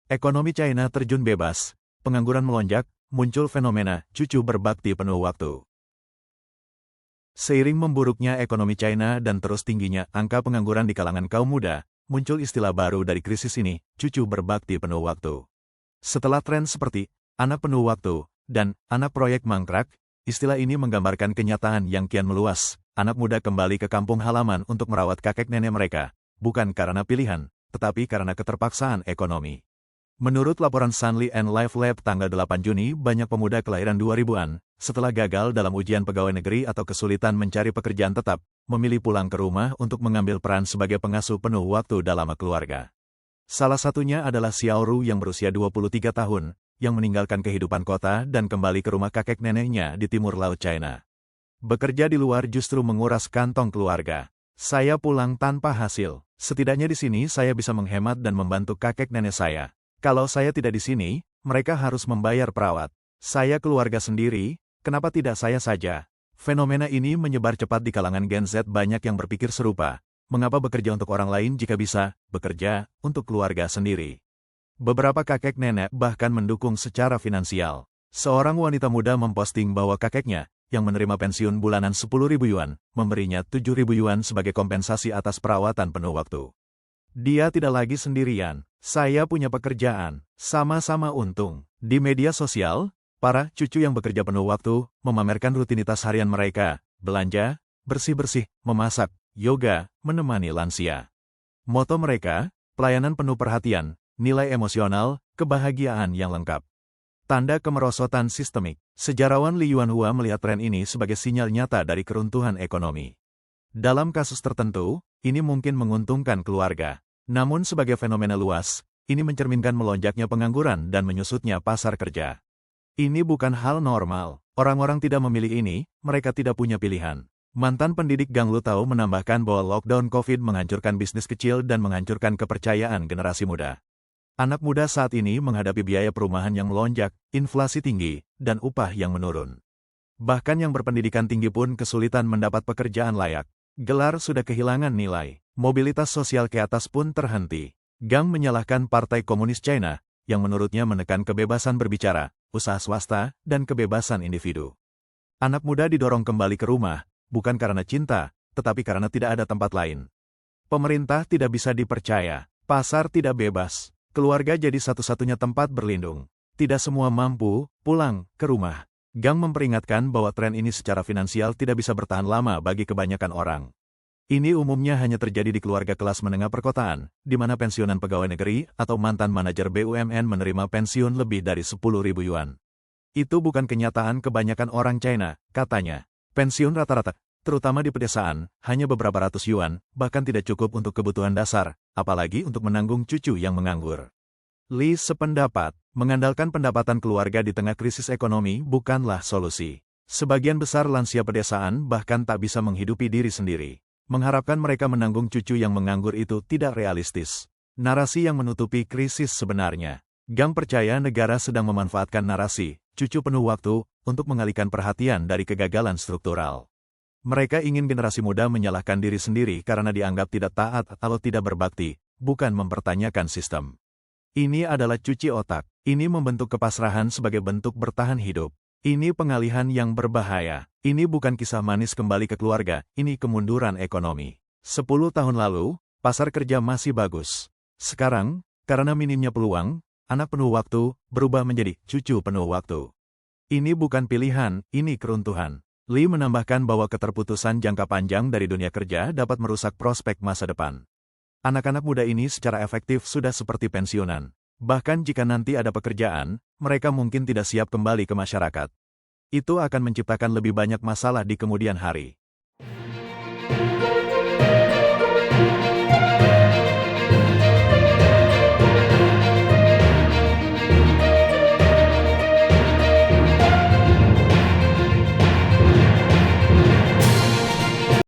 Ekonomi China terjun bebas, pengangguran melonjak, muncul fenomena cucu berbakti penuh waktu. Seiring memburuknya ekonomi China dan terus tingginya angka pengangguran di kalangan kaum muda, muncul istilah baru dari krisis ini, cucu berbakti penuh waktu. Setelah tren seperti anak penuh waktu dan anak proyek mangkrak, istilah ini menggambarkan kenyataan yang kian meluas. Anak muda kembali ke kampung halaman untuk merawat kakek nenek mereka, bukan karena pilihan, tetapi karena keterpaksaan ekonomi. Menurut laporan Sunli and Life Lab tanggal 8 Juni, banyak pemuda kelahiran 2000-an, setelah gagal dalam ujian pegawai negeri atau kesulitan mencari pekerjaan tetap, memilih pulang ke rumah untuk mengambil peran sebagai pengasuh penuh waktu dalam keluarga. Salah satunya adalah Xiao Ru yang berusia 23 tahun, yang meninggalkan kehidupan kota dan kembali ke rumah kakek neneknya di timur laut China. Bekerja di luar justru menguras kantong keluarga. Saya pulang tanpa hasil. Setidaknya di sini saya bisa menghemat dan membantu kakek nenek saya. Kalau saya tidak di sini, mereka harus membayar perawat. Saya keluarga sendiri, kenapa tidak saya saja? Fenomena ini menyebar cepat di kalangan Gen Z. Banyak yang berpikir serupa. Mengapa bekerja untuk orang lain jika bisa bekerja untuk keluarga sendiri? Beberapa kakek nenek bahkan mendukung secara finansial. Seorang wanita muda memposting bahwa kakeknya, yang menerima pensiun bulanan 10.000 yuan, memberinya 7.000 yuan sebagai kompensasi atas perawatan penuh waktu. Dia tidak lagi sendirian. Saya punya pekerjaan, sama-sama untung. Di media sosial, para cucu yang bekerja penuh waktu memamerkan rutinitas harian mereka, belanja, bersih-bersih, memasak, yoga, menemani lansia. Moto mereka, pelayanan penuh perhatian, nilai emosional, kebahagiaan yang lengkap. Tanda kemerosotan sistemik. Sejarawan Li Yuanhua melihat tren ini sebagai sinyal nyata dari keruntuhan ekonomi. Dalam kasus tertentu, ini mungkin menguntungkan keluarga. Namun sebagai fenomena luas, ini mencerminkan melonjaknya pengangguran dan menyusutnya pasar kerja. Ini bukan hal normal. Orang-orang tidak memilih ini, mereka tidak punya pilihan. Mantan pendidik Gang Lu Tao menambahkan bahwa lockdown COVID menghancurkan bisnis kecil dan menghancurkan kepercayaan generasi muda. Anak muda saat ini menghadapi biaya perumahan yang melonjak, inflasi tinggi, dan upah yang menurun. Bahkan yang berpendidikan tinggi pun kesulitan mendapat pekerjaan layak. Gelar sudah kehilangan nilai. Mobilitas sosial ke atas pun terhenti. Gang menyalahkan Partai Komunis China, yang menurutnya menekan kebebasan berbicara, usaha swasta, dan kebebasan individu. Anak muda didorong kembali ke rumah, bukan karena cinta, tetapi karena tidak ada tempat lain. Pemerintah tidak bisa dipercaya, pasar tidak bebas, keluarga jadi satu-satunya tempat berlindung. Tidak semua mampu pulang ke rumah. Gang memperingatkan bahwa tren ini secara finansial tidak bisa bertahan lama bagi kebanyakan orang. Ini umumnya hanya terjadi di keluarga kelas menengah perkotaan, di mana pensiunan pegawai negeri atau mantan manajer BUMN menerima pensiun lebih dari 10.000 yuan. Itu bukan kenyataan kebanyakan orang China, katanya. Pensiun rata-rata, terutama di pedesaan, hanya beberapa ratus yuan, bahkan tidak cukup untuk kebutuhan dasar, apalagi untuk menanggung cucu yang menganggur. Li sependapat, mengandalkan pendapatan keluarga di tengah krisis ekonomi bukanlah solusi. Sebagian besar lansia pedesaan bahkan tak bisa menghidupi diri sendiri. Mengharapkan mereka menanggung cucu yang menganggur itu tidak realistis. Narasi yang menutupi krisis sebenarnya. Gang percaya negara sedang memanfaatkan narasi, cucu penuh waktu, untuk mengalihkan perhatian dari kegagalan struktural. Mereka ingin generasi muda menyalahkan diri sendiri karena dianggap tidak taat atau tidak berbakti, bukan mempertanyakan sistem. Ini adalah cuci otak. Ini membentuk kepasrahan sebagai bentuk bertahan hidup. Ini pengalihan yang berbahaya. Ini bukan kisah manis kembali ke keluarga, ini kemunduran ekonomi. 10 tahun lalu, pasar kerja masih bagus. Sekarang, karena minimnya peluang, anak penuh waktu berubah menjadi cucu penuh waktu. Ini bukan pilihan, ini keruntuhan. Li menambahkan bahwa keterputusan jangka panjang dari dunia kerja dapat merusak prospek masa depan. Anak-anak muda ini secara efektif sudah seperti pensiunan. Bahkan jika nanti ada pekerjaan, mereka mungkin tidak siap kembali ke masyarakat. Itu akan menciptakan lebih banyak masalah di kemudian hari.